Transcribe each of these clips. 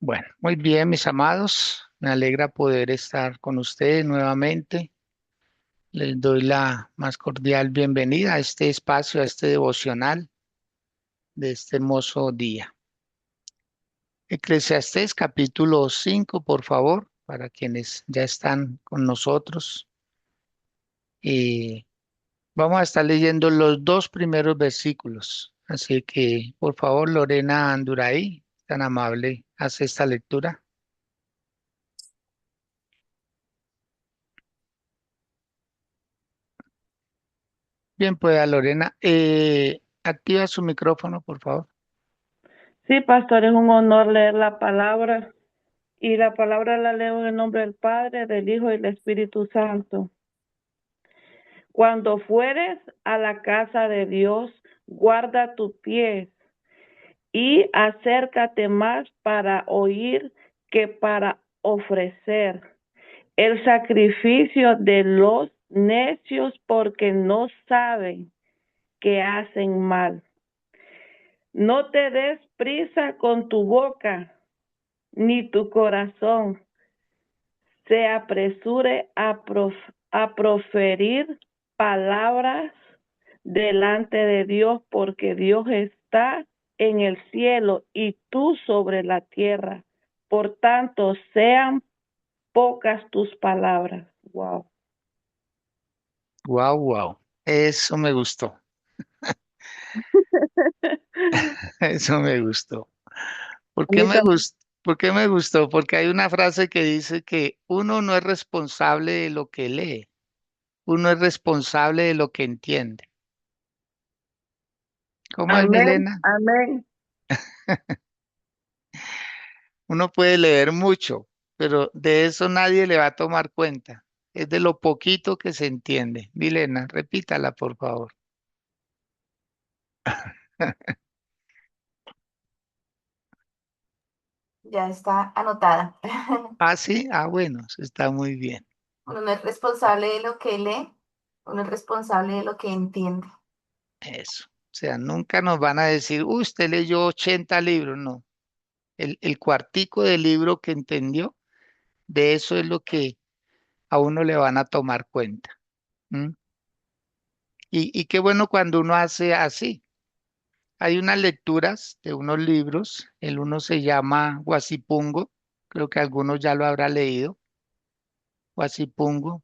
Bueno, muy bien, mis amados. Me alegra poder estar con ustedes nuevamente. Les doy la más cordial bienvenida a este espacio, a este devocional de este hermoso día. Eclesiastés capítulo 5, por favor, para quienes ya están con nosotros. Y vamos a estar leyendo los dos primeros versículos. Así que, por favor, Lorena Anduraí, tan amable, hace esta lectura. Bien, pues, Lorena, activa su micrófono, por favor. Sí, pastor, es un honor leer la palabra y la palabra la leo en el nombre del Padre, del Hijo y del Espíritu Santo. Cuando fueres a la casa de Dios, guarda tus pies y acércate más para oír que para ofrecer el sacrificio de los necios porque no saben que hacen mal. No te des prisa con tu boca, ni tu corazón se apresure a proferir palabras delante de Dios, porque Dios está en el cielo y tú sobre la tierra. Por tanto, sean pocas tus palabras. Wow. Wow, wow. Eso me gustó. Eso me gustó. ¿Por A qué mí me también. gustó? ¿Por qué me gustó? Porque hay una frase que dice que uno no es responsable de lo que lee, uno es responsable de lo que entiende. ¿Cómo es, Amén, Milena? amén. Uno puede leer mucho, pero de eso nadie le va a tomar cuenta. Es de lo poquito que se entiende. Milena, repítala, por favor. Ya está anotada. Ah, sí, ah, bueno, eso está muy bien. Uno no es responsable de lo que lee, uno es responsable de lo que entiende. Eso. O sea, nunca nos van a decir, usted leyó 80 libros, no. El cuartico del libro que entendió, de eso es lo que a uno le van a tomar cuenta. ¿M? Y qué bueno cuando uno hace así. Hay unas lecturas de unos libros, el uno se llama Guasipungo, creo que algunos ya lo habrá leído, Guasipungo.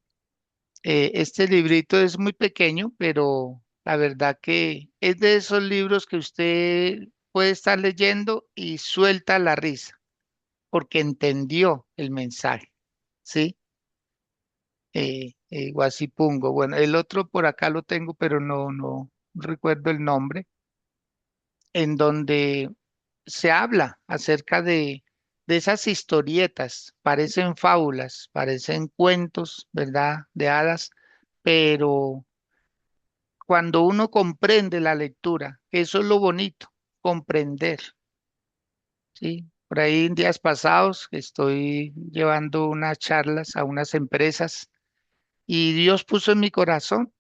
Este librito es muy pequeño, pero la verdad que es de esos libros que usted puede estar leyendo y suelta la risa, porque entendió el mensaje, ¿sí? Guasipungo. Bueno, el otro por acá lo tengo, pero no recuerdo el nombre, en donde se habla acerca de esas historietas, parecen fábulas, parecen cuentos, ¿verdad? De hadas, pero cuando uno comprende la lectura, eso es lo bonito, comprender, ¿sí? Por ahí en días pasados estoy llevando unas charlas a unas empresas y Dios puso en mi corazón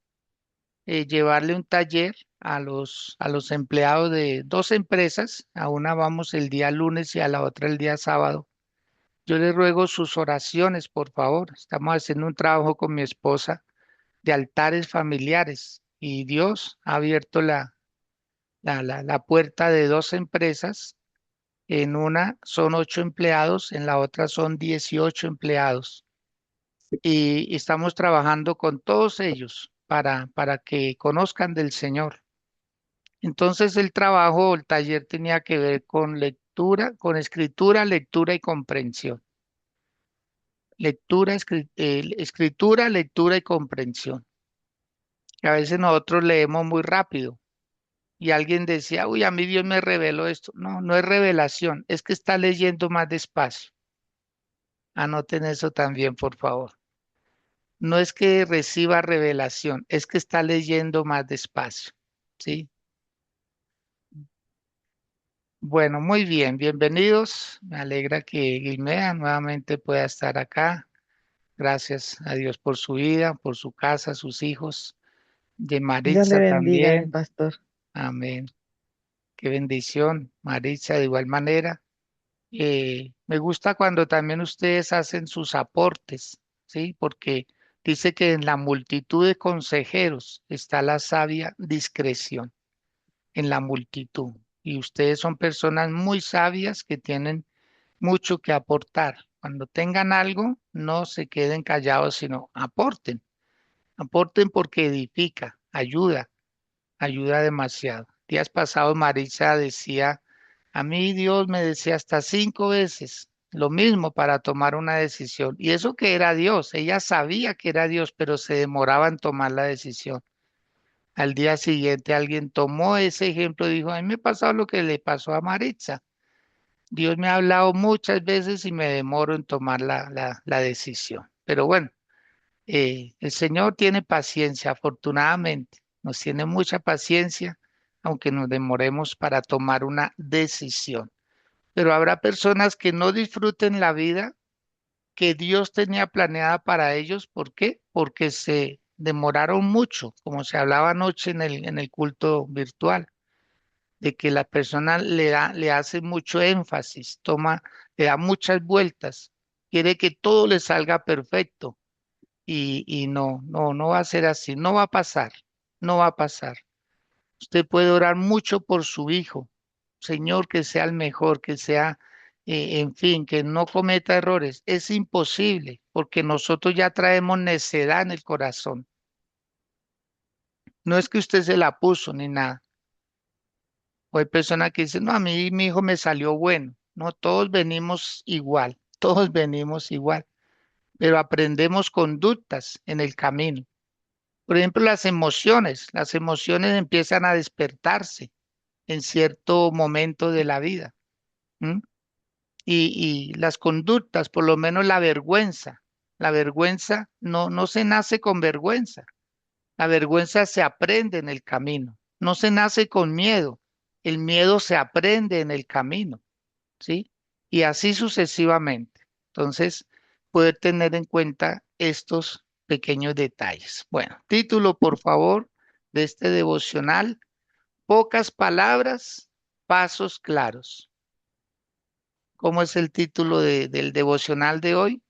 llevarle un taller a los empleados de dos empresas. A una vamos el día lunes y a la otra el día sábado. Yo les ruego sus oraciones, por favor. Estamos haciendo un trabajo con mi esposa de altares familiares y Dios ha abierto la puerta de dos empresas. En una son 8 empleados, en la otra son 18 empleados. Y estamos trabajando con todos ellos para que conozcan del Señor. Entonces el trabajo o el taller tenía que ver con lectura, con escritura, lectura y comprensión. Escritura, lectura y comprensión. A veces nosotros leemos muy rápido y alguien decía, uy, a mí Dios me reveló esto. No, no es revelación, es que está leyendo más despacio. Anoten eso también, por favor. No es que reciba revelación, es que está leyendo más despacio. ¿Sí? Bueno, muy bien, bienvenidos. Me alegra que Guimea nuevamente pueda estar acá. Gracias a Dios por su vida, por su casa, sus hijos, de Dios le Maritza bendiga, también. pastor. Amén. Qué bendición, Maritza, de igual manera. Me gusta cuando también ustedes hacen sus aportes, ¿sí? Porque dice que en la multitud de consejeros está la sabia discreción, en la multitud. Y ustedes son personas muy sabias que tienen mucho que aportar. Cuando tengan algo, no se queden callados, sino aporten. Aporten porque edifica, ayuda, ayuda demasiado. Días pasados Marisa decía, a mí Dios me decía hasta 5 veces lo mismo para tomar una decisión. Y eso que era Dios, ella sabía que era Dios, pero se demoraba en tomar la decisión. Al día siguiente alguien tomó ese ejemplo y dijo, a mí me ha pasado lo que le pasó a Maritza. Dios me ha hablado muchas veces y me demoro en tomar la decisión. Pero bueno, el Señor tiene paciencia, afortunadamente. Nos tiene mucha paciencia, aunque nos demoremos para tomar una decisión. Pero habrá personas que no disfruten la vida que Dios tenía planeada para ellos. ¿Por qué? Porque se demoraron mucho, como se hablaba anoche en el culto virtual, de que la persona le hace mucho énfasis, le da muchas vueltas, quiere que todo le salga perfecto y no va a ser así, no va a pasar, no va a pasar. Usted puede orar mucho por su hijo, Señor, que sea el mejor, que sea, en fin, que no cometa errores. Es imposible porque nosotros ya traemos necedad en el corazón. No es que usted se la puso ni nada. O hay personas que dicen, no, a mí mi hijo me salió bueno. No, todos venimos igual, todos venimos igual, pero aprendemos conductas en el camino. Por ejemplo, las emociones empiezan a despertarse en cierto momento de la vida. ¿M? Y las conductas, por lo menos la vergüenza no se nace con vergüenza, la vergüenza se aprende en el camino, no se nace con miedo, el miedo se aprende en el camino, ¿sí? Y así sucesivamente. Entonces, poder tener en cuenta estos pequeños detalles. Bueno, título, por favor, de este devocional, pocas palabras, pasos claros. ¿Cómo es el título del devocional de hoy?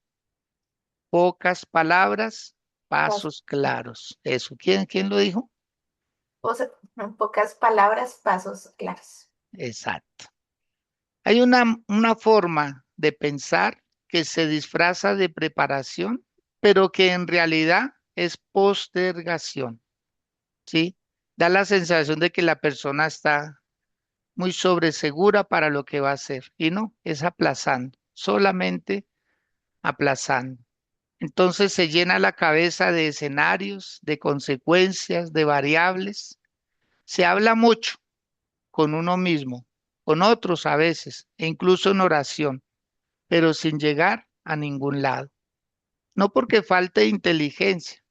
Pocas palabras, Pas- pasos claros. Eso. ¿Quién lo dijo? o sea, en pocas palabras, pasos claros. Exacto. Hay una forma de pensar que se disfraza de preparación, pero que en realidad es postergación, ¿sí? Da la sensación de que la persona está muy sobresegura para lo que va a hacer y no, es aplazando, solamente aplazando. Entonces se llena la cabeza de escenarios, de consecuencias, de variables. Se habla mucho con uno mismo, con otros a veces, e incluso en oración, pero sin llegar a ningún lado. No porque falte inteligencia,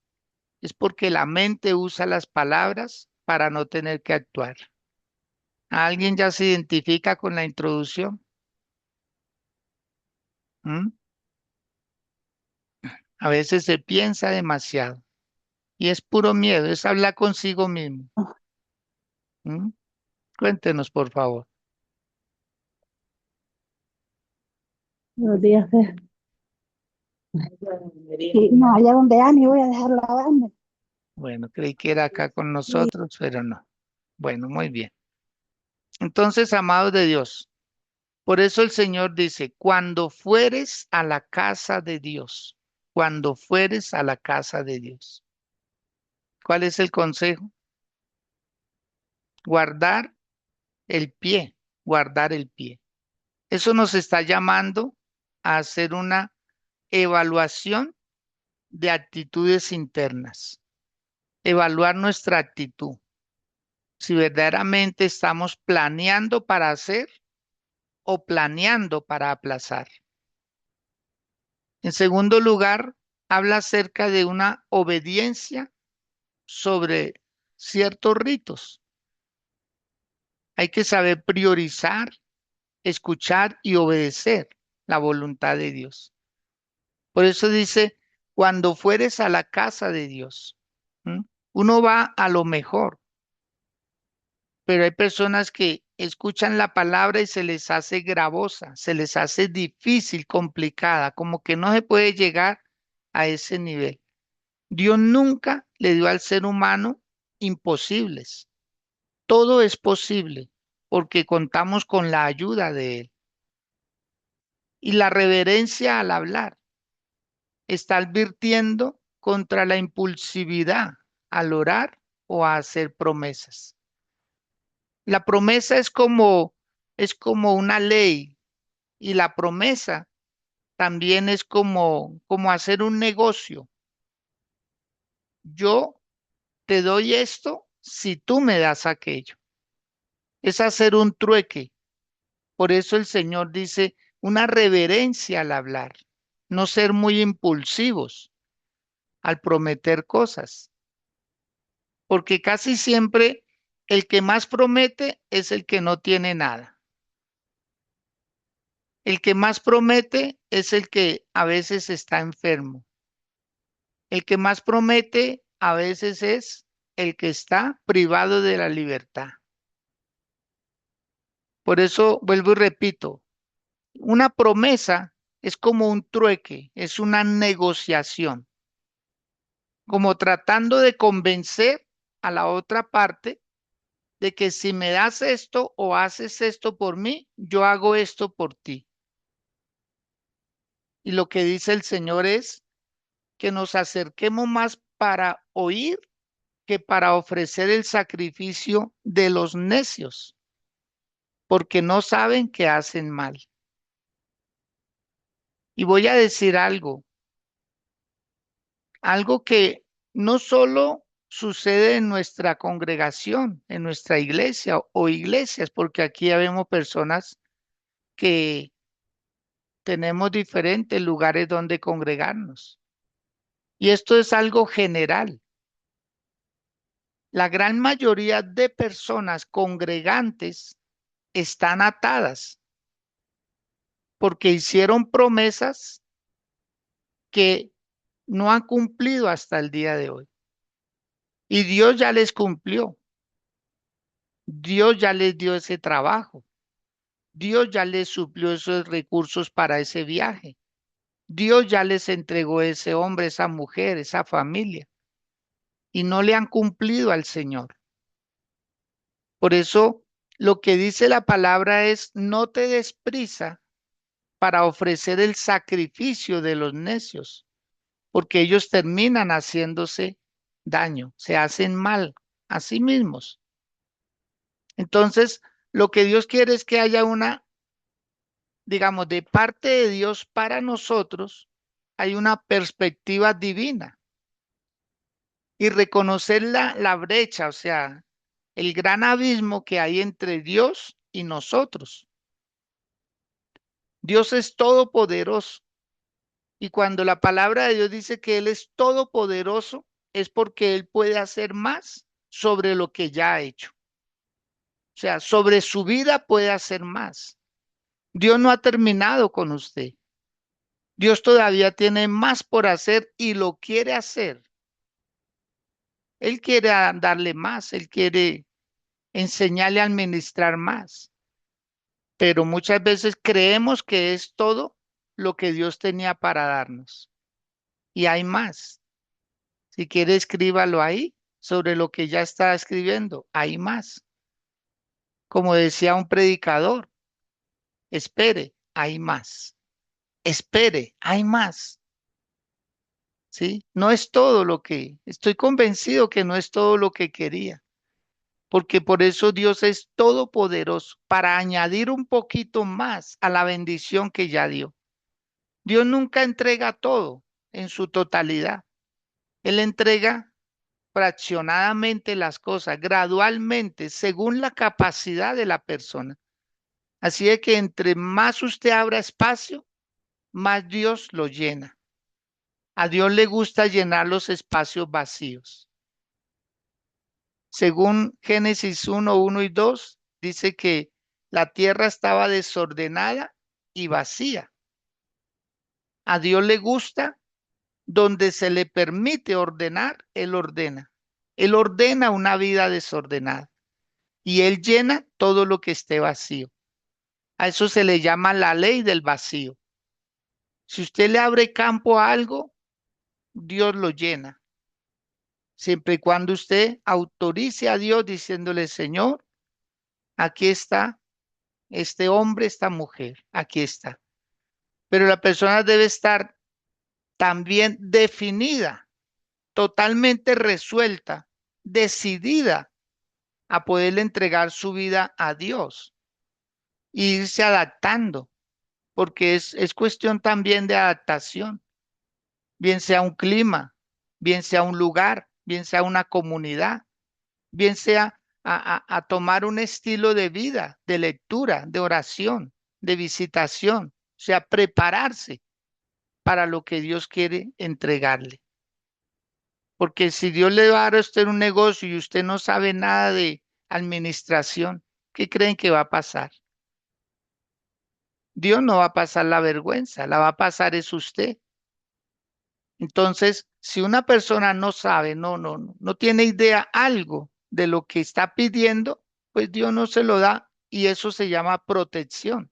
es porque la mente usa las palabras para no tener que actuar. ¿Alguien ya se identifica con la introducción? ¿Mm? A veces se piensa demasiado y es puro miedo, es hablar consigo mismo. ¿Mm? Cuéntenos, por favor. Buenos días, Fer. Sí, no, allá donde Ani voy a dejar lavando. Bueno, creí que era acá con Sí. nosotros, pero no. Bueno, muy bien. Entonces, amados de Dios, por eso el Señor dice, cuando fueres a la casa de Dios, cuando fueres a la casa de Dios. ¿Cuál es el consejo? Guardar el pie, guardar el pie. Eso nos está llamando a hacer una evaluación de actitudes internas, evaluar nuestra actitud. Si verdaderamente estamos planeando para hacer o planeando para aplazar. En segundo lugar, habla acerca de una obediencia sobre ciertos ritos. Hay que saber priorizar, escuchar y obedecer la voluntad de Dios. Por eso dice, cuando fueres a la casa de Dios, ¿m? Uno va a lo mejor, pero hay personas que escuchan la palabra y se les hace gravosa, se les hace difícil, complicada, como que no se puede llegar a ese nivel. Dios nunca le dio al ser humano imposibles. Todo es posible porque contamos con la ayuda de Él. Y la reverencia al hablar está advirtiendo contra la impulsividad al orar o a hacer promesas. La promesa es como una ley y la promesa también es como hacer un negocio. Yo te doy esto si tú me das aquello. Es hacer un trueque. Por eso el Señor dice una reverencia al hablar, no ser muy impulsivos al prometer cosas, porque casi siempre el que más promete es el que no tiene nada. El que más promete es el que a veces está enfermo. El que más promete a veces es el que está privado de la libertad. Por eso vuelvo y repito, una promesa es como un trueque, es una negociación, como tratando de convencer a la otra parte de que si me das esto o haces esto por mí, yo hago esto por ti. Y lo que dice el Señor es que nos acerquemos más para oír que para ofrecer el sacrificio de los necios, porque no saben que hacen mal. Y voy a decir algo que no solo sucede en nuestra congregación, en nuestra iglesia o iglesias, porque aquí ya vemos personas que tenemos diferentes lugares donde congregarnos. Y esto es algo general. La gran mayoría de personas congregantes están atadas porque hicieron promesas que no han cumplido hasta el día de hoy. Y Dios ya les cumplió. Dios ya les dio ese trabajo. Dios ya les suplió esos recursos para ese viaje. Dios ya les entregó ese hombre, esa mujer, esa familia. Y no le han cumplido al Señor. Por eso lo que dice la palabra es, no te des prisa para ofrecer el sacrificio de los necios, porque ellos terminan haciéndose daño, se hacen mal a sí mismos. Entonces, lo que Dios quiere es que haya una, digamos, de parte de Dios para nosotros, hay una perspectiva divina y reconocer la brecha, o sea, el gran abismo que hay entre Dios y nosotros. Dios es todopoderoso y cuando la palabra de Dios dice que Él es todopoderoso, es porque Él puede hacer más sobre lo que ya ha hecho. O sea, sobre su vida puede hacer más. Dios no ha terminado con usted. Dios todavía tiene más por hacer y lo quiere hacer. Él quiere darle más, Él quiere enseñarle a administrar más. Pero muchas veces creemos que es todo lo que Dios tenía para darnos. Y hay más. Si quiere, escríbalo ahí sobre lo que ya está escribiendo. Hay más. Como decía un predicador, espere, hay más. Espere, hay más. ¿Sí? No es todo lo que, estoy convencido que no es todo lo que quería, porque por eso Dios es todopoderoso para añadir un poquito más a la bendición que ya dio. Dios nunca entrega todo en su totalidad. Él entrega fraccionadamente las cosas, gradualmente, según la capacidad de la persona. Así es que entre más usted abra espacio, más Dios lo llena. A Dios le gusta llenar los espacios vacíos. Según Génesis 1, 1 y 2, dice que la tierra estaba desordenada y vacía. A Dios le gusta donde se le permite ordenar, Él ordena. Él ordena una vida desordenada. y Él llena todo lo que esté vacío. A eso se le llama la ley del vacío. Si usted le abre campo a algo, Dios lo llena. Siempre y cuando usted autorice a Dios diciéndole, Señor, aquí está este hombre, esta mujer, aquí está. Pero la persona debe estar también definida, totalmente resuelta, decidida a poderle entregar su vida a Dios e irse adaptando, porque es cuestión también de adaptación, bien sea un clima, bien sea un lugar, bien sea una comunidad, bien sea a tomar un estilo de vida, de lectura, de oración, de visitación, o sea, prepararse para lo que Dios quiere entregarle. Porque si Dios le va a dar a usted un negocio y usted no sabe nada de administración, ¿qué creen que va a pasar? Dios no va a pasar la vergüenza, la va a pasar es usted. Entonces, si una persona no sabe, no tiene idea algo de lo que está pidiendo, pues Dios no se lo da y eso se llama protección.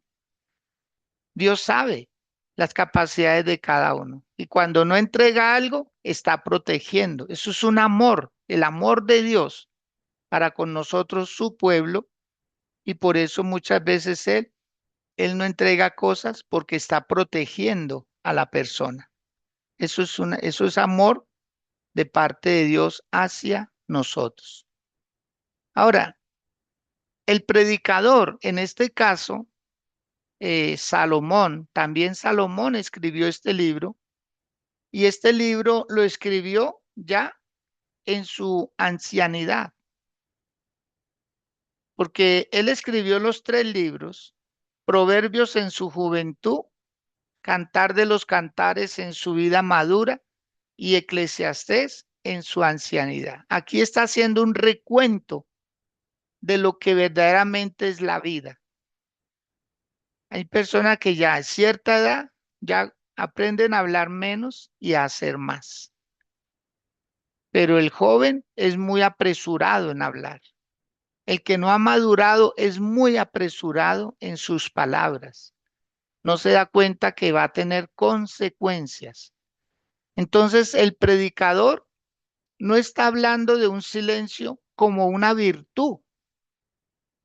Dios sabe las capacidades de cada uno y cuando no entrega algo, está protegiendo. Eso es un amor, el amor de Dios para con nosotros, su pueblo, y por eso muchas veces Él no entrega cosas porque está protegiendo a la persona. Eso es amor de parte de Dios hacia nosotros. Ahora, el predicador, en este caso, Salomón, también Salomón escribió este libro y este libro lo escribió ya en su ancianidad, porque él escribió los tres libros, Proverbios en su juventud, Cantar de los Cantares en su vida madura y Eclesiastés en su ancianidad. Aquí está haciendo un recuento de lo que verdaderamente es la vida. Hay personas que ya a cierta edad ya aprenden a hablar menos y a hacer más, pero el joven es muy apresurado en hablar. El que no ha madurado es muy apresurado en sus palabras. No se da cuenta que va a tener consecuencias. Entonces, el predicador no está hablando de un silencio como una virtud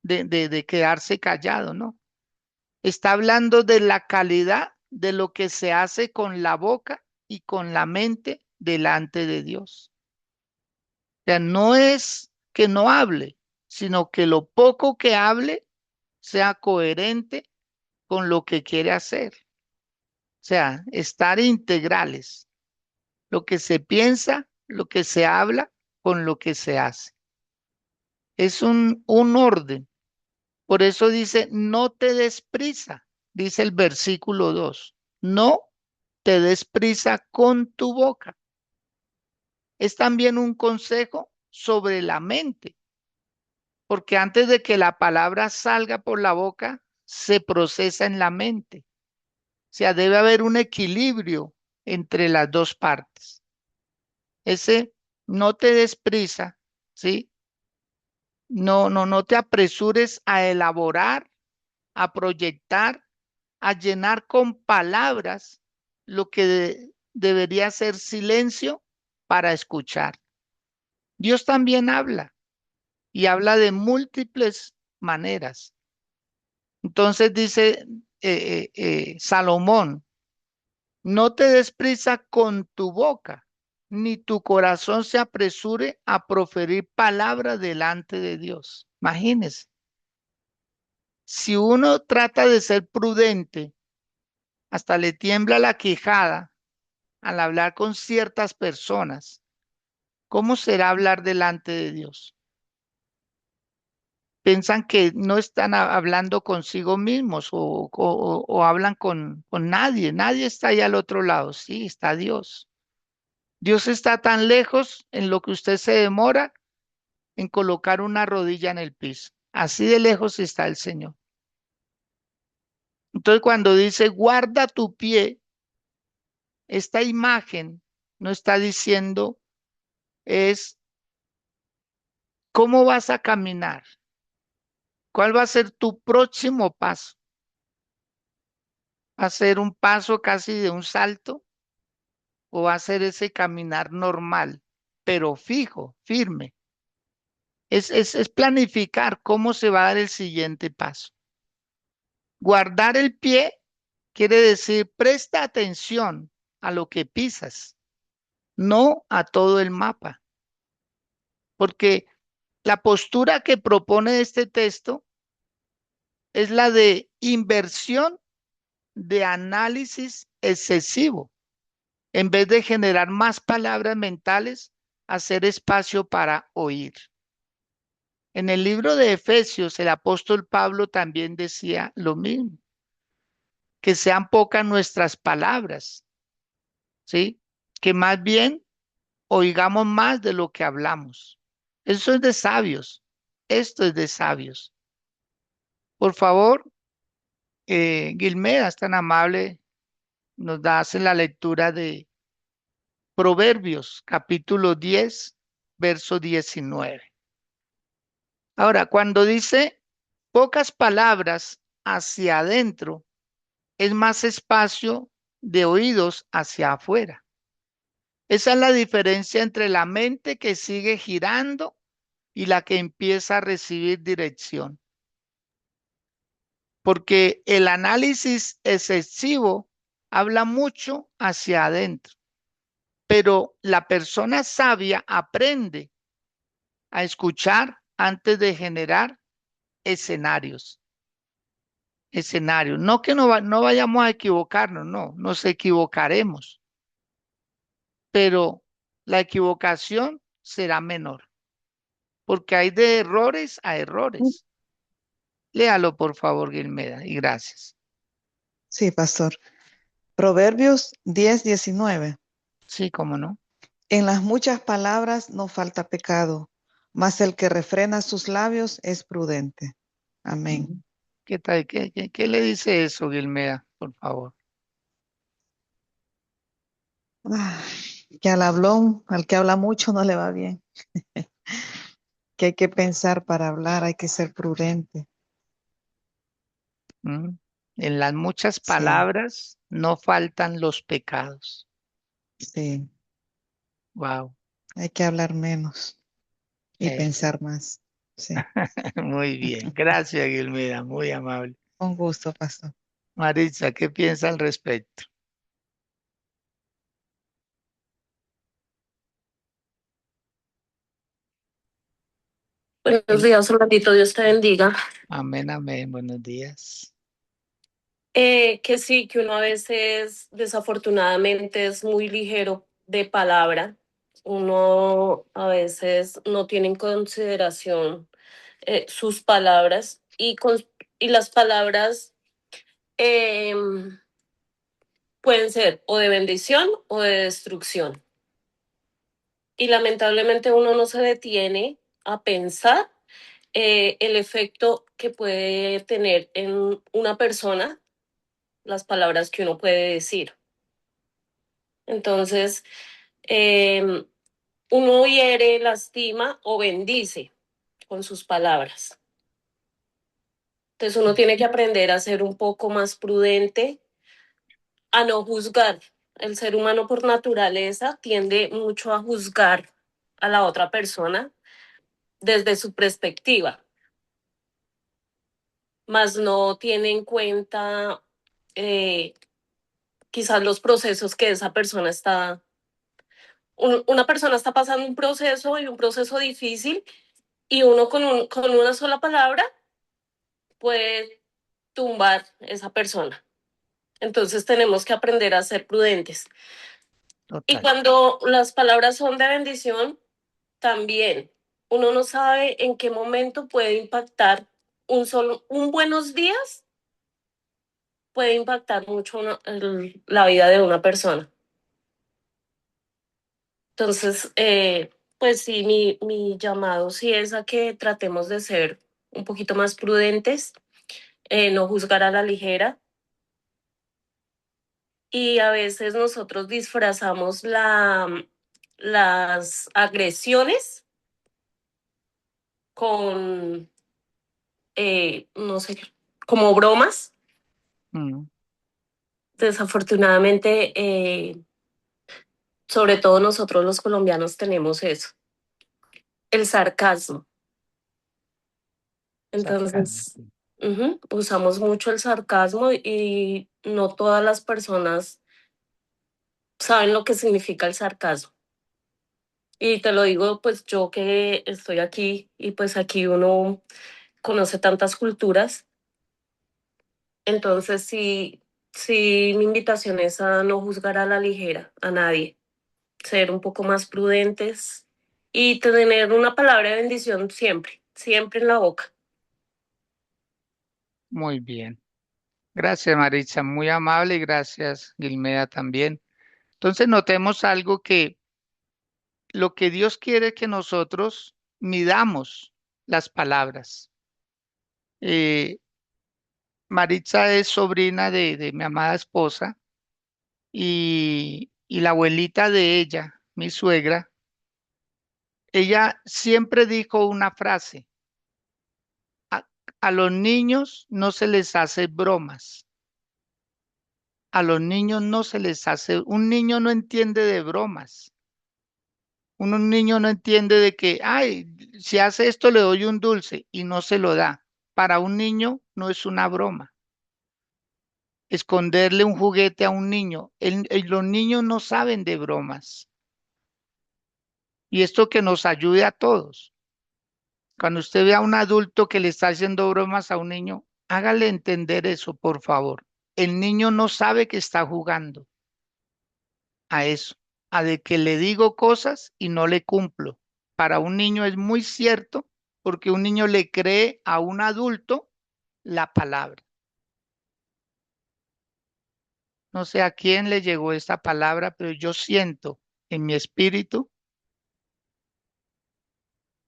de quedarse callado, ¿no? Está hablando de la calidad de lo que se hace con la boca y con la mente delante de Dios. O sea, no es que no hable, sino que lo poco que hable sea coherente con lo que quiere hacer. O sea, estar integrales. Lo que se piensa, lo que se habla, con lo que se hace. Es un orden. Por eso dice, no te des prisa, dice el versículo 2. No te des prisa con tu boca. Es también un consejo sobre la mente, porque antes de que la palabra salga por la boca, se procesa en la mente. O sea, debe haber un equilibrio entre las dos partes. Ese no te des prisa, ¿sí? No te apresures a elaborar, a proyectar, a llenar con palabras lo que debería ser silencio para escuchar. Dios también habla y habla de múltiples maneras. Entonces dice Salomón, no te des prisa con tu boca, ni tu corazón se apresure a proferir palabras delante de Dios. Imagínese, si uno trata de ser prudente, hasta le tiembla la quijada al hablar con ciertas personas, ¿cómo será hablar delante de Dios? Piensan que no están hablando consigo mismos o hablan con nadie. Nadie está ahí al otro lado. Sí, está Dios. Dios está tan lejos en lo que usted se demora en colocar una rodilla en el piso. Así de lejos está el Señor. Entonces, cuando dice guarda tu pie, esta imagen no está diciendo es cómo vas a caminar. ¿Cuál va a ser tu próximo paso? ¿Va a ser un paso casi de un salto o va a ser ese caminar normal, pero fijo, firme? Es planificar cómo se va a dar el siguiente paso. Guardar el pie quiere decir presta atención a lo que pisas, no a todo el mapa, porque la postura que propone este texto es la de inversión de análisis excesivo. En vez de generar más palabras mentales, hacer espacio para oír. En el libro de Efesios, el apóstol Pablo también decía lo mismo, que sean pocas nuestras palabras, ¿sí? Que más bien oigamos más de lo que hablamos. Eso es de sabios. Esto es de sabios. Por favor, Guilmeda, es tan amable, nos hace la lectura de Proverbios, capítulo 10, verso 19. Ahora, cuando dice pocas palabras hacia adentro, es más espacio de oídos hacia afuera. Esa es la diferencia entre la mente que sigue girando y la que empieza a recibir dirección. Porque el análisis excesivo habla mucho hacia adentro, pero la persona sabia aprende a escuchar antes de generar escenarios. Escenarios. No que no vayamos a equivocarnos, no, nos equivocaremos, pero la equivocación será menor, porque hay de errores a errores. Léalo, por favor, Guilmeda, y gracias. Sí, pastor. Proverbios 10:19. Sí, cómo no. En las muchas palabras no falta pecado, mas el que refrena sus labios es prudente. Amén. Mm. ¿Qué tal? ¿Qué le dice eso, Guilmeda, por favor? Que al hablón, al que habla mucho no le va bien. Que hay que pensar para hablar, hay que ser prudente. Mm. En las muchas Sí, palabras no faltan los pecados. sí. Wow. Hay que hablar menos y pensar más. Sí. Muy bien. Gracias, Guilmeda, muy amable. Con gusto, pastor. Maritza, ¿qué piensa al respecto? Buenos El- días, un ratito, Dios te bendiga. Amén, amén. Buenos días. Que sí, que uno a veces desafortunadamente es muy ligero de palabra. Uno a veces no tiene en consideración sus palabras y las palabras eh, pueden ser o de bendición o de destrucción. Y lamentablemente uno no se detiene a pensar el efecto que puede tener en una persona las palabras que uno puede decir. Entonces, eh, uno hiere, lastima o bendice con sus palabras. Entonces, uno tiene que aprender a ser un poco más prudente, a no juzgar. El ser humano por naturaleza tiende mucho a juzgar a la otra persona desde su perspectiva, mas no tiene en cuenta eh, quizás los procesos que esa persona está, una persona está pasando un proceso y un proceso difícil y uno con una sola palabra puede tumbar esa persona. Entonces tenemos que aprender a ser prudentes. Y Total. cuando las palabras son de bendición, también uno no sabe en qué momento puede impactar un buenos días puede impactar mucho la vida de una persona. Entonces, pues sí, mi llamado sí es a que tratemos de ser un poquito más prudentes, no juzgar a la ligera. Y a veces nosotros disfrazamos las agresiones con no sé, como bromas. Mm, Desafortunadamente, sobre todo nosotros los colombianos tenemos eso, el sarcasmo. sarcasmo. Entonces, usamos mucho el sarcasmo y no todas las personas saben lo que significa el sarcasmo. Y te lo digo, pues yo que estoy aquí y pues aquí uno conoce tantas culturas. Entonces, sí, sí, mi invitación es a no juzgar a la ligera a nadie, ser un poco más prudentes y tener una palabra de bendición siempre, siempre en la boca. Muy bien. Gracias, Maritza, muy amable y gracias, Gilmeda, también. Entonces, notemos algo que lo que Dios quiere que nosotros midamos las palabras. Eh, Maritza es sobrina de mi amada esposa y la abuelita de ella, mi suegra, ella siempre dijo una frase, a, a los niños no se les hace bromas, a los niños no se les hace, un niño no entiende de bromas, un niño no entiende de que, ay, si hace esto le doy un dulce y no se lo da. Para un niño no es una broma. Esconderle un juguete a un niño, los niños no saben de bromas. Y esto que nos ayude a todos. Cuando usted vea a un adulto que le está haciendo bromas a un niño, hágale entender eso, por favor. El niño no sabe que está jugando a eso, a de que le digo cosas y no le cumplo. Para un niño es muy cierto porque un niño le cree a un adulto la palabra. No sé a quién le llegó esta palabra, pero yo siento en mi espíritu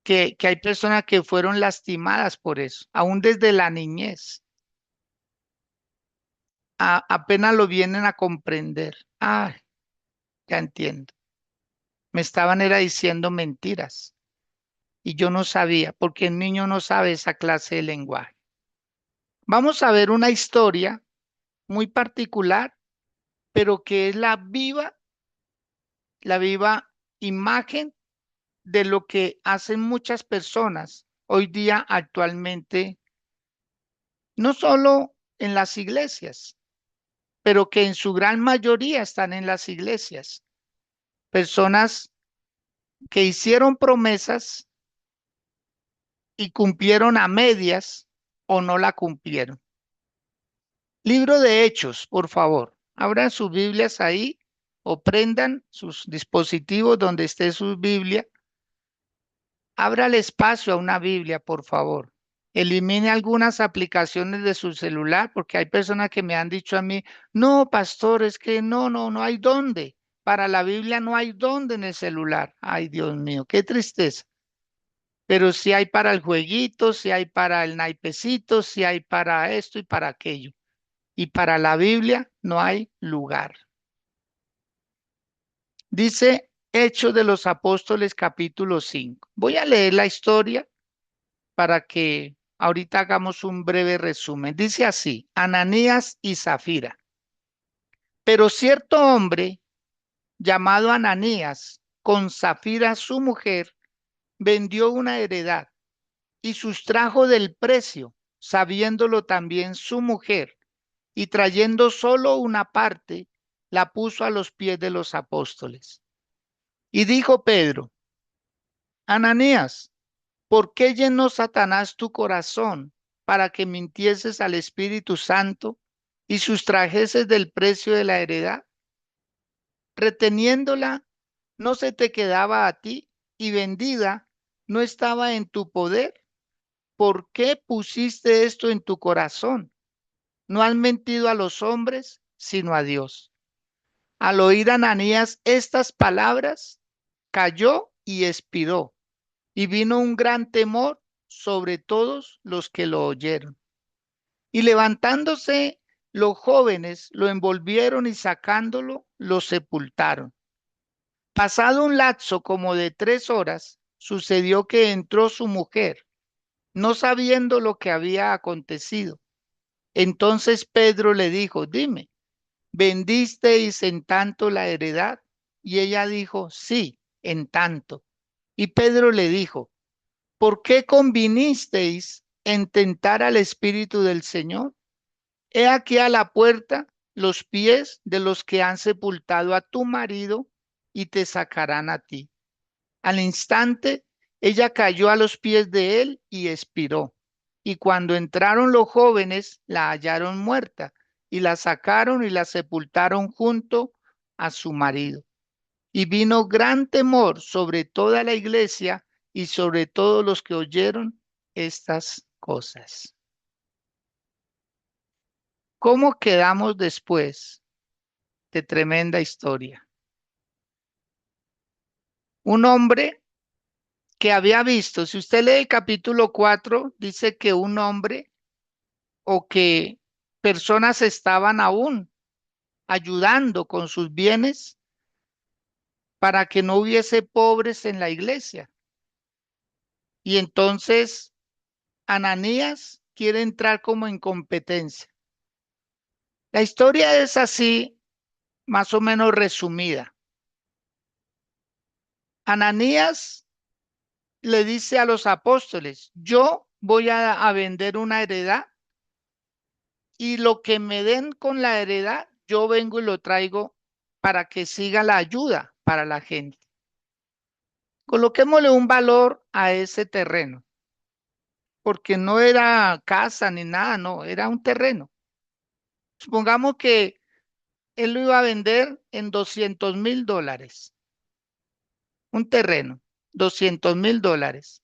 que hay personas que fueron lastimadas por eso, aún desde la niñez. Apenas lo vienen a comprender. Ah, ya entiendo. Me estaban era diciendo mentiras y yo no sabía, porque el niño no sabe esa clase de lenguaje. Vamos a ver una historia muy particular, pero que es la viva imagen de lo que hacen muchas personas hoy día actualmente, no solo en las iglesias, pero que en su gran mayoría están en las iglesias. Personas que hicieron promesas y cumplieron a medias o no la cumplieron. Libro de Hechos, por favor. Abran sus Biblias ahí o prendan sus dispositivos donde esté su Biblia. Ábrale espacio a una Biblia, por favor. Elimine algunas aplicaciones de su celular porque hay personas que me han dicho a mí, no, pastor, es que no hay dónde. Para la Biblia no hay dónde en el celular. Ay, Dios mío, qué tristeza. Pero sí hay para el jueguito, sí hay para el naipecito, sí hay para esto y para aquello. Y para la Biblia no hay lugar. Dice Hechos de los Apóstoles capítulo 5. Voy a leer la historia para que ahorita hagamos un breve resumen. Dice así, Ananías y Zafira. Pero cierto hombre llamado Ananías, con Zafira su mujer, vendió una heredad y sustrajo del precio, sabiéndolo también su mujer, y trayendo solo una parte, la puso a los pies de los apóstoles. Y dijo Pedro, Ananías, ¿por qué llenó Satanás tu corazón para que mintieses al Espíritu Santo y sustrajeses del precio de la heredad? Reteniéndola, no se te quedaba a ti y vendida, no estaba en tu poder. ¿Por qué pusiste esto en tu corazón? No has mentido a los hombres, sino a Dios. Al oír Ananías estas palabras, cayó y expiró, y vino un gran temor sobre todos los que lo oyeron. Y levantándose los jóvenes, lo envolvieron y sacándolo, lo sepultaron. Pasado un lapso como de 3 horas, sucedió que entró su mujer no sabiendo lo que había acontecido. Entonces Pedro le dijo, dime, ¿vendisteis en tanto la heredad? Y ella dijo, sí, en tanto. Y Pedro le dijo, ¿por qué convinisteis en tentar al Espíritu del Señor? He aquí a la puerta los pies de los que han sepultado a tu marido y te sacarán a ti. Al instante, ella cayó a los pies de él y expiró. Y cuando entraron los jóvenes, la hallaron muerta y la sacaron y la sepultaron junto a su marido. Y vino gran temor sobre toda la iglesia y sobre todos los que oyeron estas cosas. ¿Cómo quedamos después de tremenda historia? Un hombre que había visto, si usted lee el capítulo 4, dice que un hombre o que personas estaban aún ayudando con sus bienes para que no hubiese pobres en la iglesia. Y entonces Ananías quiere entrar como en competencia. La historia es así, más o menos resumida. Ananías le dice a los apóstoles, yo voy a vender una heredad y lo que me den con la heredad, yo vengo y lo traigo para que siga la ayuda para la gente. Coloquémosle un valor a ese terreno, porque no era casa ni nada, no, era un terreno. Supongamos que él lo iba a vender en $200,000, un terreno, $200,000.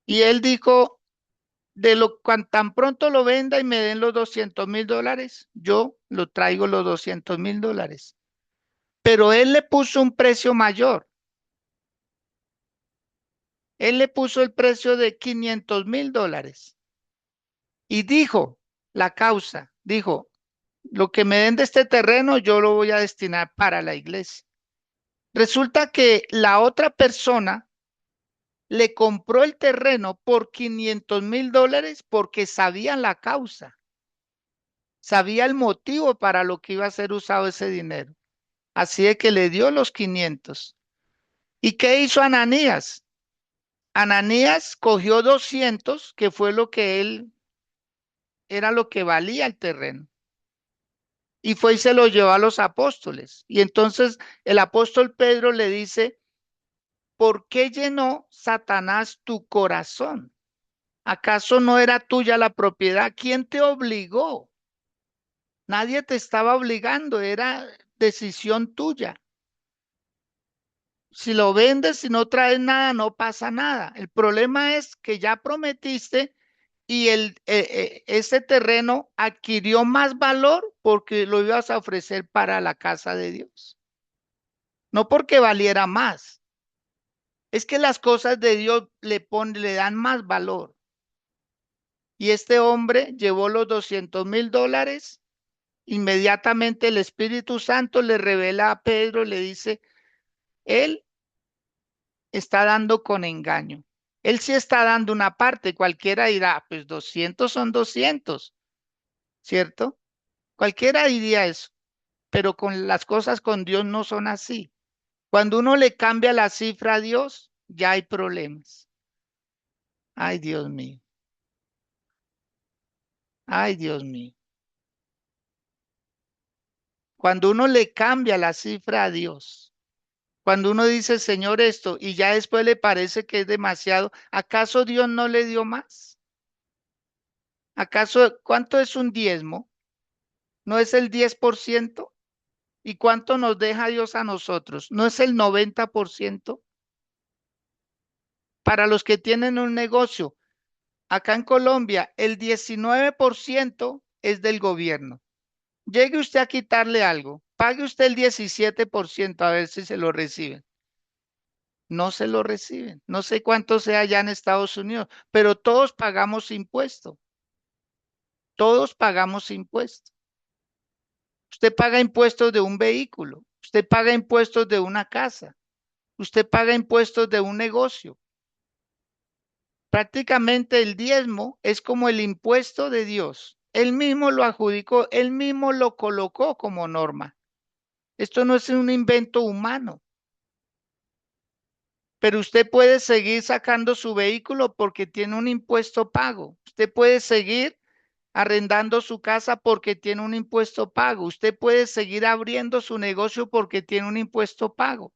Y él dijo, tan pronto lo venda y me den los $200,000, yo lo traigo los $200,000. Pero él le puso un precio mayor. Él le puso el precio de $500,000 y dijo la causa, dijo, lo que me den de este terreno yo lo voy a destinar para la iglesia. Resulta que la otra persona le compró el terreno por $500,000 porque sabía la causa, sabía el motivo para lo que iba a ser usado ese dinero. Así de que le dio los 500. ¿Y qué hizo Ananías? Ananías cogió 200, que fue lo que él, era lo que valía el terreno, y fue y se lo llevó a los apóstoles. Y entonces el apóstol Pedro le dice, ¿por qué llenó Satanás tu corazón? ¿Acaso no era tuya la propiedad? ¿Quién te obligó? Nadie te estaba obligando, era decisión tuya. Si lo vendes, si no traes nada, no pasa nada. El problema es que ya prometiste y ese terreno adquirió más valor porque lo ibas a ofrecer para la casa de Dios. No porque valiera más. Es que las cosas de Dios le dan más valor. Y este hombre llevó los $200,000. Inmediatamente el Espíritu Santo le revela a Pedro, le dice, él está dando con engaño. Él sí está dando una parte, cualquiera dirá, pues 200 son 200, ¿cierto? Cualquiera diría eso, pero con las cosas con Dios no son así. Cuando uno le cambia la cifra a Dios, ya hay problemas. Ay, Dios mío. Ay, Dios mío. Cuando uno le cambia la cifra a Dios, cuando uno dice, Señor, esto, y ya después le parece que es demasiado, ¿acaso Dios no le dio más? ¿Acaso cuánto es un diezmo? ¿No es el 10%? ¿Y cuánto nos deja Dios a nosotros? ¿No es el 90%? Para los que tienen un negocio, acá en Colombia, el 19% es del gobierno. Llegue usted a quitarle algo, pague usted el 17% a ver si se lo reciben. No se lo reciben. No sé cuánto sea allá en Estados Unidos, pero todos pagamos impuesto. Todos pagamos impuesto. Usted paga impuestos de un vehículo, usted paga impuestos de una casa, usted paga impuestos de un negocio. Prácticamente el diezmo es como el impuesto de Dios. Él mismo lo adjudicó, él mismo lo colocó como norma. Esto no es un invento humano, pero usted puede seguir sacando su vehículo porque tiene un impuesto pago. Usted puede seguir arrendando su casa porque tiene un impuesto pago. Usted puede seguir abriendo su negocio porque tiene un impuesto pago.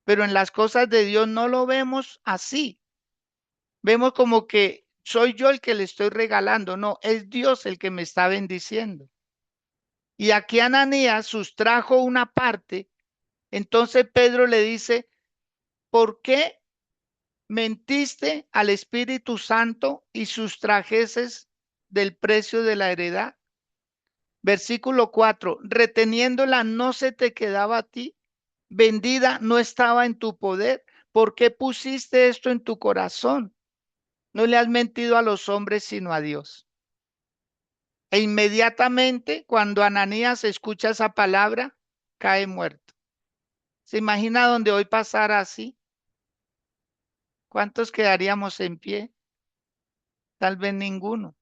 Pero en las cosas de Dios no lo vemos así. Vemos como que soy yo el que le estoy regalando. No, es Dios el que me está bendiciendo. Y aquí Ananías sustrajo una parte. Entonces Pedro le dice, ¿por qué mentiste al Espíritu Santo y sustrajeses del precio de la heredad? Versículo 4, reteniéndola no se te quedaba a ti, vendida no estaba en tu poder. ¿Por qué pusiste esto en tu corazón? No le has mentido a los hombres, sino a Dios. E inmediatamente, cuando Ananías escucha esa palabra, cae muerto. ¿Se imagina donde hoy pasara así? ¿Cuántos quedaríamos en pie? Tal vez ninguno,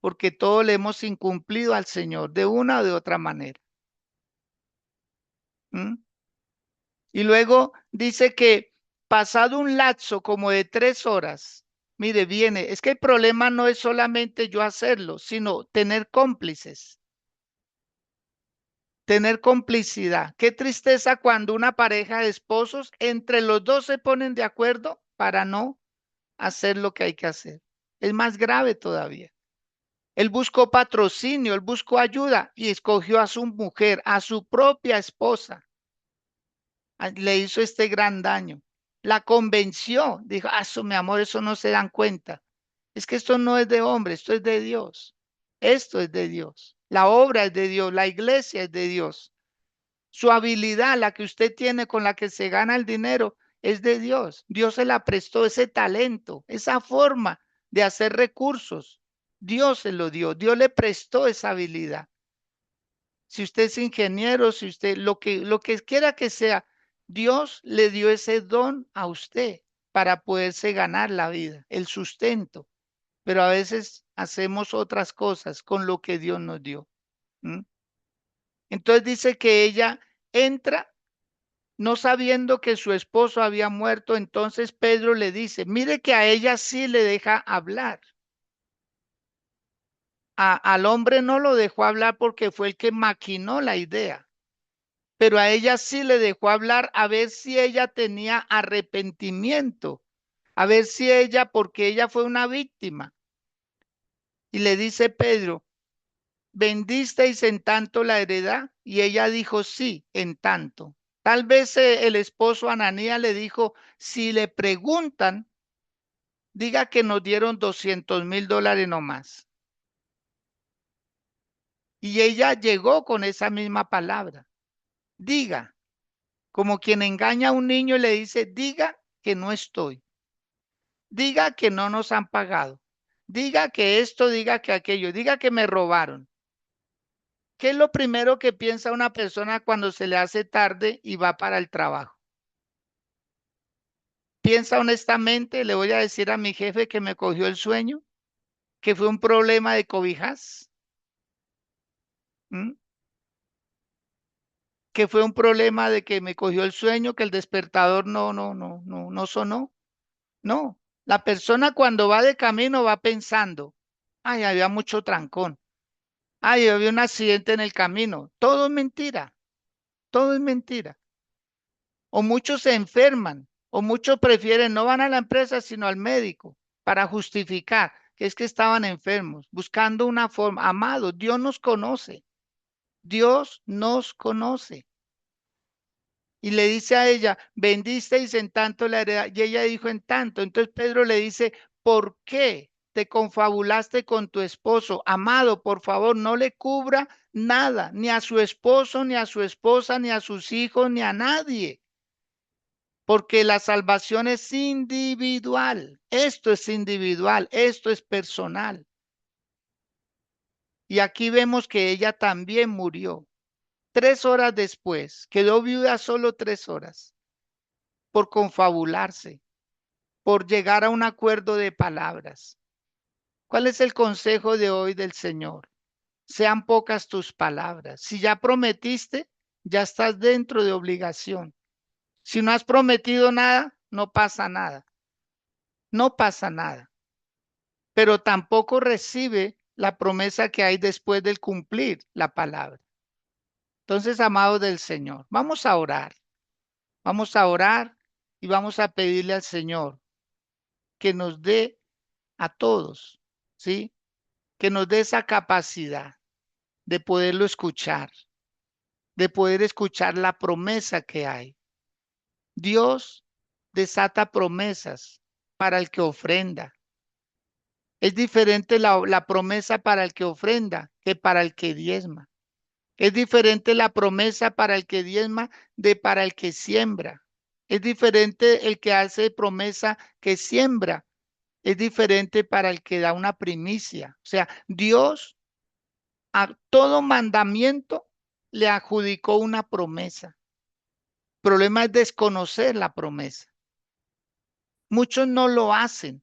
porque todos le hemos incumplido al Señor de una o de otra manera. ¿Mm? Y luego dice que pasado un lapso como de 3 horas, mire, viene, es que el problema no es solamente yo hacerlo, sino tener cómplices, tener complicidad. Qué tristeza cuando una pareja de esposos, entre los dos se ponen de acuerdo para no hacer lo que hay que hacer. Es más grave todavía. Él buscó patrocinio, él buscó ayuda y escogió a su mujer, a su propia esposa. Le hizo este gran daño. La convenció, dijo, eso, mi amor, eso no se dan cuenta. Es que esto no es de hombre, esto es de Dios. Esto es de Dios. La obra es de Dios, la iglesia es de Dios. Su habilidad, la que usted tiene con la que se gana el dinero, es de Dios. Dios se la prestó ese talento, esa forma de hacer recursos. Dios se lo dio, Dios le prestó esa habilidad. Si usted es ingeniero, si usted lo que quiera que sea, Dios le dio ese don a usted para poderse ganar la vida, el sustento. Pero a veces hacemos otras cosas con lo que Dios nos dio. ¿Mm? Entonces dice que ella entra no sabiendo que su esposo había muerto. Entonces Pedro le dice, mire que a ella sí le deja hablar. Al hombre no lo dejó hablar porque fue el que maquinó la idea. Pero a ella sí le dejó hablar a ver si ella tenía arrepentimiento, a ver si ella, porque ella fue una víctima. Y le dice Pedro, ¿vendisteis en tanto la heredad? Y ella dijo, sí, en tanto. Tal vez el esposo Ananías le dijo, si le preguntan, diga que nos dieron $200,000 nomás. Y ella llegó con esa misma palabra. Diga, como quien engaña a un niño y le dice, diga que no estoy. Diga que no nos han pagado. Diga que esto, diga que aquello, diga que me robaron. ¿Qué es lo primero que piensa una persona cuando se le hace tarde y va para el trabajo? Piensa honestamente, le voy a decir a mi jefe que me cogió el sueño, que fue un problema de cobijas, ¿m? Que fue un problema de que me cogió el sueño, que el despertador no sonó. No, la persona cuando va de camino va pensando, ay, había mucho trancón. Ay, había un accidente en el camino. Todo es mentira. Todo es mentira. O muchos se enferman, o muchos prefieren, no van a la empresa, sino al médico para justificar que es que estaban enfermos, buscando una forma. Amado, Dios nos conoce. Dios nos conoce. Y le dice a ella, vendisteis en tanto la heredad. Y ella dijo en tanto. Entonces Pedro le dice, ¿por qué te confabulaste con tu esposo? Amado, por favor, no le cubra nada, ni a su esposo, ni a su esposa, ni a sus hijos, ni a nadie. Porque la salvación es individual. Esto es individual, esto es personal. Y aquí vemos que ella también murió. 3 horas después, quedó viuda solo 3 horas por confabularse. por llegar a un acuerdo de palabras. ¿Cuál es el consejo de hoy del Señor? Sean pocas tus palabras. Si ya prometiste, ya estás dentro de obligación. Si no has prometido nada, no pasa nada. No pasa nada. Pero tampoco recibe la promesa que hay después del cumplir la palabra. Entonces, amados del Señor, vamos a orar. Vamos a orar y vamos a pedirle al Señor que nos dé a todos, ¿sí? Que nos dé esa capacidad de poderlo escuchar, de poder escuchar la promesa que hay. Dios desata promesas para el que ofrenda. Es diferente la promesa para el que ofrenda que para el que diezma. Es diferente la promesa para el que diezma de para el que siembra. Es diferente el que hace promesa que siembra. Es diferente para el que da una primicia. O sea, Dios a todo mandamiento le adjudicó una promesa. El problema es desconocer la promesa. Muchos no lo hacen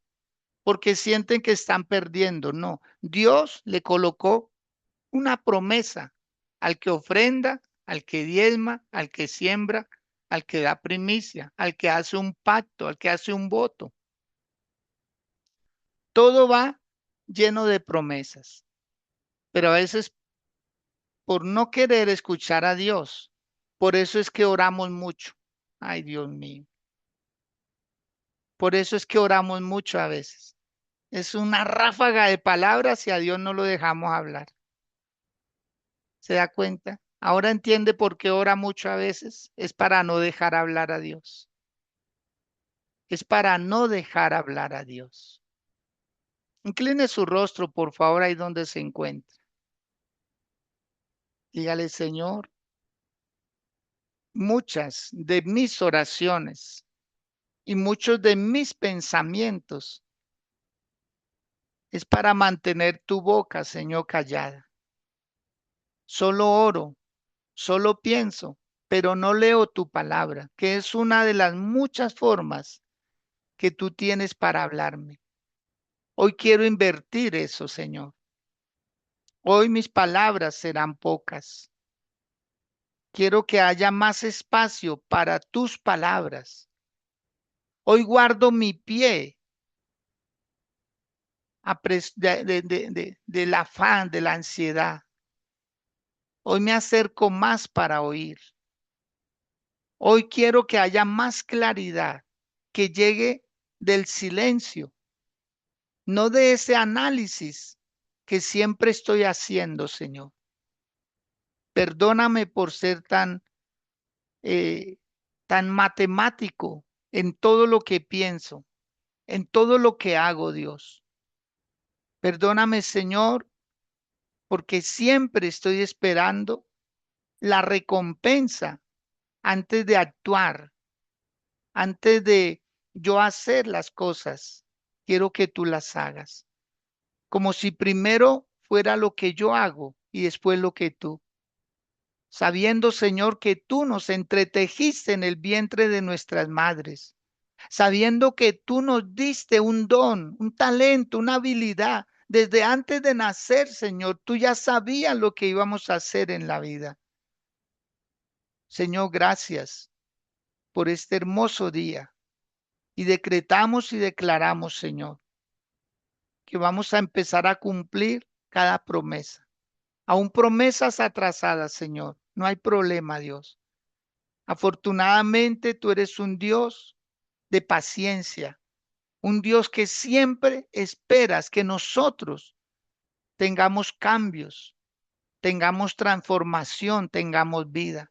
porque sienten que están perdiendo. No, Dios le colocó una promesa al que ofrenda, al que diezma, al que siembra, al que da primicia, al que hace un pacto, al que hace un voto. Todo va lleno de promesas, pero a veces por no querer escuchar a Dios, por eso es que oramos mucho. Ay, Dios mío. Por eso es que oramos mucho a veces. Es una ráfaga de palabras y a Dios no lo dejamos hablar. ¿Se da cuenta? Ahora entiende por qué ora mucho a veces. Es para no dejar hablar a Dios. Es para no dejar hablar a Dios. Incline su rostro, por favor, ahí donde se encuentra. Dígale, Señor, muchas de mis oraciones y muchos de mis pensamientos es para mantener tu boca, Señor, callada. Solo oro, solo pienso, pero no leo tu palabra, que es una de las muchas formas que tú tienes para hablarme. Hoy quiero invertir eso, Señor. Hoy mis palabras serán pocas. Quiero que haya más espacio para tus palabras. Hoy guardo mi pie del afán, de la ansiedad. Hoy me acerco más para oír. Hoy quiero que haya más claridad, que llegue del silencio, no de ese análisis que siempre estoy haciendo, Señor. Perdóname por ser eh, tan matemático en todo lo que pienso, en todo lo que hago, Dios. Perdóname, Señor, porque siempre estoy esperando la recompensa antes de actuar, antes de yo hacer las cosas. Quiero que tú las hagas, como si primero fuera lo que yo hago y después lo que tú. Sabiendo, Señor, que tú nos entretejiste en el vientre de nuestras madres, sabiendo que tú nos diste un don, un talento, una habilidad. Desde antes de nacer, Señor, tú ya sabías lo que íbamos a hacer en la vida. Señor, gracias por este hermoso día. Y decretamos y declaramos, Señor, que vamos a empezar a cumplir cada promesa. Aún promesas atrasadas, Señor. No hay problema, Dios. Afortunadamente tú eres un Dios de paciencia, un Dios que siempre esperas que nosotros tengamos cambios, tengamos transformación, tengamos vida,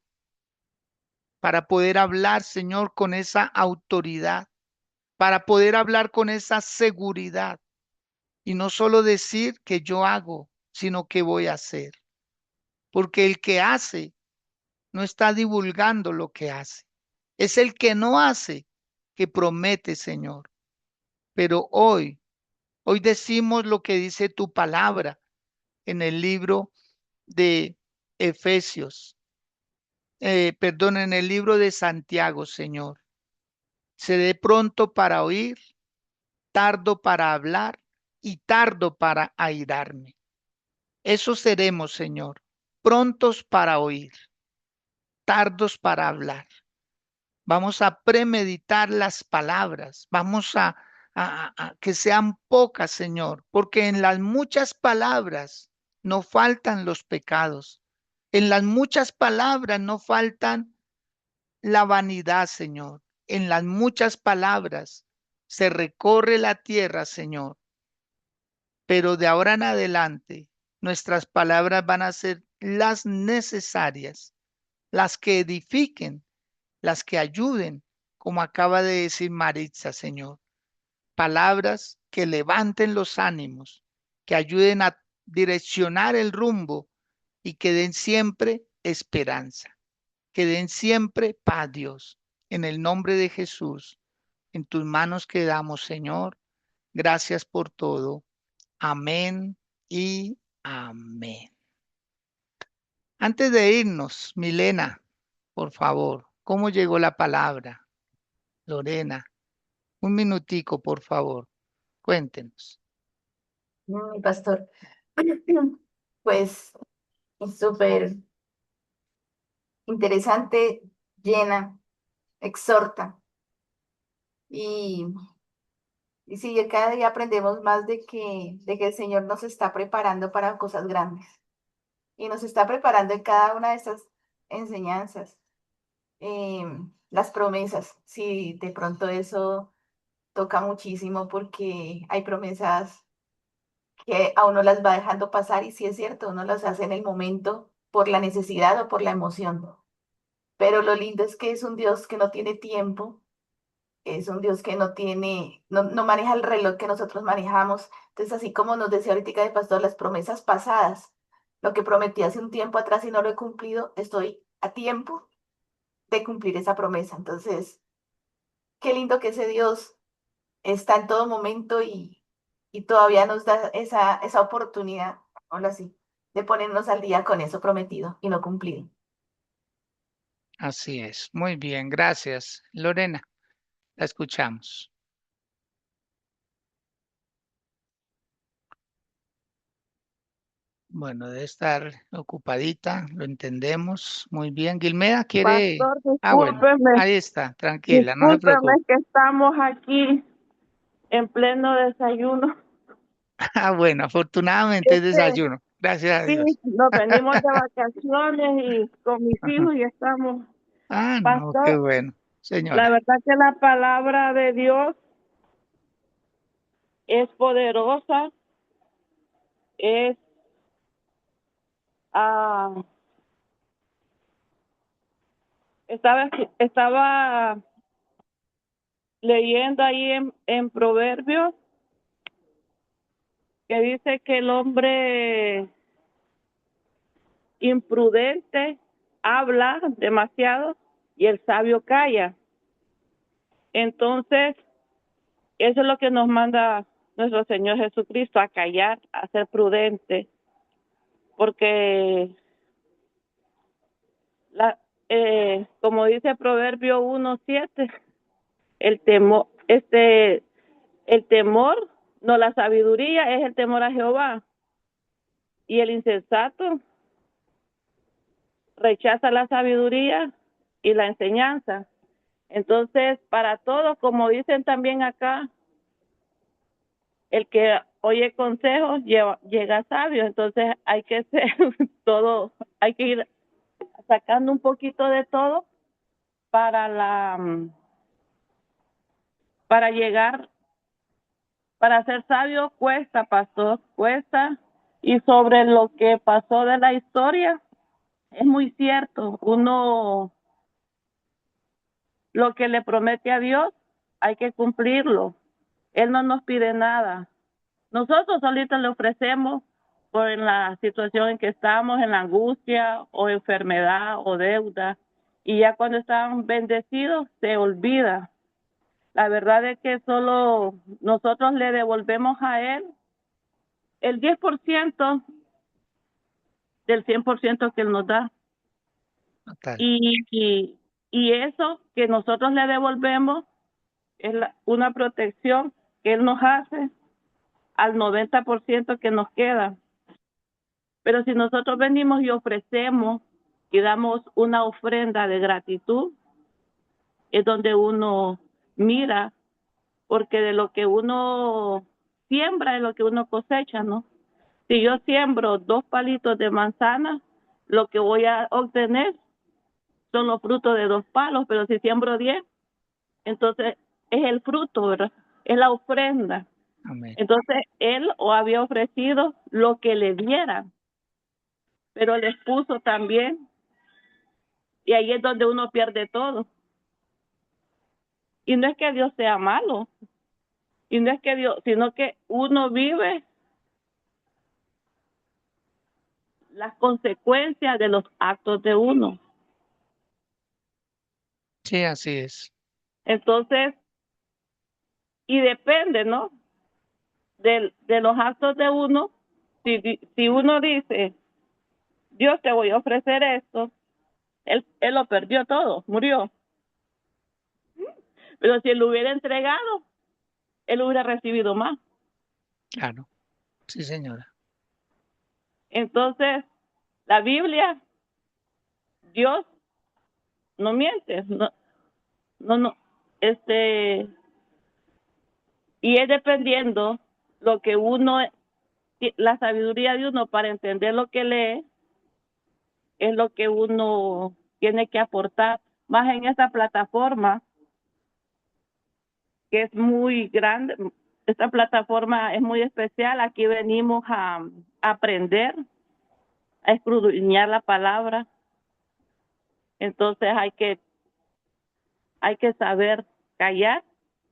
para poder hablar, Señor, con esa autoridad, para poder hablar con esa seguridad y no solo decir que yo hago, sino que voy a hacer, porque el que hace no está divulgando lo que hace. Es el que no hace que promete, Señor. Pero hoy decimos lo que dice tu palabra en el libro de Efesios, perdón, en el libro de Santiago, Señor. Seré pronto para oír, tardo para hablar y tardo para airarme. Eso seremos, Señor, prontos para oír, tardos para hablar. Vamos a premeditar las palabras, vamos a que sean pocas, Señor, porque en las muchas palabras no faltan los pecados. En las muchas palabras no faltan la vanidad, Señor. En las muchas palabras se recorre la tierra, Señor. Pero de ahora en adelante, nuestras palabras van a ser las necesarias, las que edifiquen, las que ayuden, como acaba de decir Maritza, Señor. Palabras que levanten los ánimos, que ayuden a direccionar el rumbo y que den siempre esperanza, que den siempre paz, Dios. En el nombre de Jesús, en tus manos quedamos, Señor. Gracias por todo. Amén y amén. Antes de irnos, Milena, por favor, ¿cómo llegó la palabra? Lorena, un minutico, por favor, cuéntenos. Mi pastor, pues es súper interesante, llena, exhorta. Y, y sí, cada día aprendemos más de que el Señor nos está preparando para cosas grandes. Y nos está preparando en cada una de estas enseñanzas. Las promesas, sí, de pronto eso toca muchísimo porque hay promesas que a uno las va dejando pasar y sí es cierto, uno las hace en el momento por la necesidad o por la emoción. Pero lo lindo es que es un Dios que no tiene tiempo, es un Dios que no maneja el reloj que nosotros manejamos. Entonces, así como nos decía ahorita de pastor, las promesas pasadas, lo que prometí hace un tiempo atrás y no lo he cumplido, estoy a tiempo de cumplir esa promesa. Entonces, qué lindo que ese Dios está en todo momento y todavía nos da esa oportunidad, ahora sí, de ponernos al día con eso prometido y no cumplido. Así es. Muy bien, gracias. Lorena, la escuchamos. Bueno, debe estar ocupadita, lo entendemos. Muy bien. Gilmeda quiere. Pastor, Ah, bueno, discúlpeme, ahí está, tranquila, no se discúlpeme preocupe. que estamos aquí en pleno desayuno. Ah, bueno, afortunadamente es Este, desayuno. Gracias a sí, Dios. nos venimos de vacaciones y con mis hijos y estamos. Ah, no, qué Pastor, bueno. la Señora, verdad que la palabra de Dios es poderosa, es ah, estaba leyendo ahí en Proverbios que dice que el hombre imprudente habla demasiado y el sabio calla. Entonces, eso es lo que nos manda nuestro Señor Jesucristo, a callar, a ser prudente, porque como dice Proverbio 1:7, el temor, el temor, no, la sabiduría es el temor a Jehová, y el insensato rechaza la sabiduría y la enseñanza. Entonces, para todos, como dicen también acá, el que oye consejos llega sabio. Entonces, hay que ser todo, hay que ir sacando un poquito de todo para para llegar, para ser sabio cuesta, pastor, cuesta. Y sobre lo que pasó de la historia, es muy cierto. Uno, lo que le promete a Dios, hay que cumplirlo. Él no nos pide nada. Nosotros solitos le ofrecemos por la situación en que estamos, en la angustia o enfermedad o deuda. Y ya cuando están bendecidos, se olvida. La verdad es que solo nosotros le devolvemos a Él el 10% del 100% que Él nos da. total. Y eso que nosotros le devolvemos es una protección que Él nos hace al 90% que nos queda. Pero si nosotros venimos y ofrecemos y damos una ofrenda de gratitud, es donde uno mira, porque de lo que uno siembra es lo que uno cosecha, ¿no? Si yo siembro 2 palitos de manzana, lo que voy a obtener son los frutos de 2 palos, pero si siembro 10, entonces es el fruto, ¿verdad? Es la ofrenda. Amén. Entonces él o había ofrecido lo que le dieran, pero les puso también, y ahí es donde uno pierde todo. Y no es que Dios sea malo, y no es que Dios, sino que uno vive las consecuencias de los actos de uno. Sí, así es. Entonces, y depende, ¿no? De los actos de uno. Si uno dice, Dios, te voy a ofrecer esto, él lo perdió todo, murió. Pero si él lo hubiera entregado, él hubiera recibido más. Claro. Sí, señora. Entonces, la Biblia, Dios no miente, no, y es dependiendo lo que uno, la sabiduría de uno para entender lo que lee, es lo que uno tiene que aportar, más en esta plataforma que es muy grande. Esta plataforma es muy especial. Aquí venimos a aprender, a escudriñar la palabra. Entonces hay que saber callar,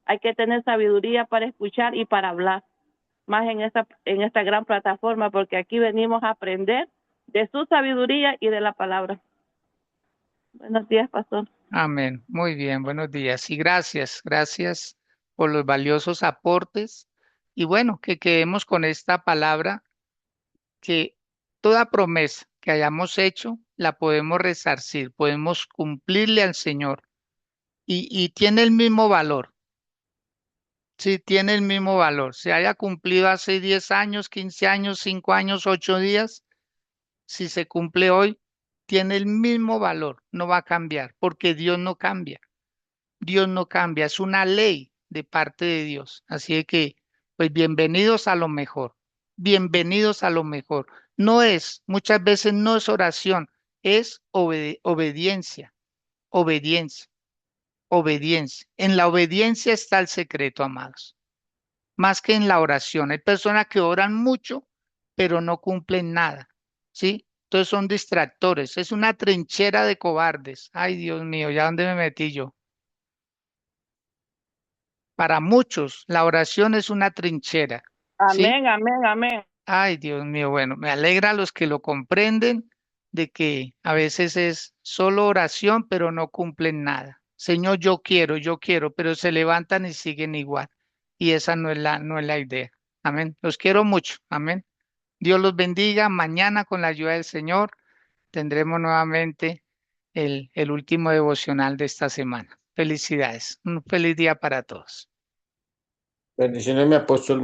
hay que tener sabiduría para escuchar y para hablar, más en esta gran plataforma, porque aquí venimos a aprender de su sabiduría y de la palabra. Buenos días, pastor. Amén. Muy bien, buenos días. Y gracias, gracias por los valiosos aportes. Y bueno, que quedemos con esta palabra, que toda promesa que hayamos hecho la podemos resarcir, podemos cumplirle al Señor y tiene el mismo valor. Sí, tiene el mismo valor. Se haya cumplido hace 10 años, 15 años, 5 años, 8 días, si se cumple hoy, tiene el mismo valor, no va a cambiar, porque Dios no cambia. Dios no cambia, es una ley de parte de Dios. Así de que, pues bienvenidos a lo mejor, bienvenidos a lo mejor. No es, muchas veces no es oración, es obediencia, obediencia, obediencia. En la obediencia está el secreto, amados, más que en la oración. Hay personas que oran mucho, pero no cumplen nada, ¿sí? Entonces son distractores, es una trinchera de cobardes. Ay, Dios mío, ¿ya dónde me metí yo? Para muchos, la oración es una trinchera, ¿sí? Amén, amén, amén. Ay, Dios mío, bueno, me alegra a los que lo comprenden de que a veces es solo oración, pero no cumplen nada. Señor, yo quiero, pero se levantan y siguen igual. Y esa no es la idea. Amén. Los quiero mucho. Amén. Dios los bendiga. Mañana, con la ayuda del Señor, tendremos nuevamente el último devocional de esta semana. Felicidades. Un feliz día para todos. Bendiciones, mi apóstol.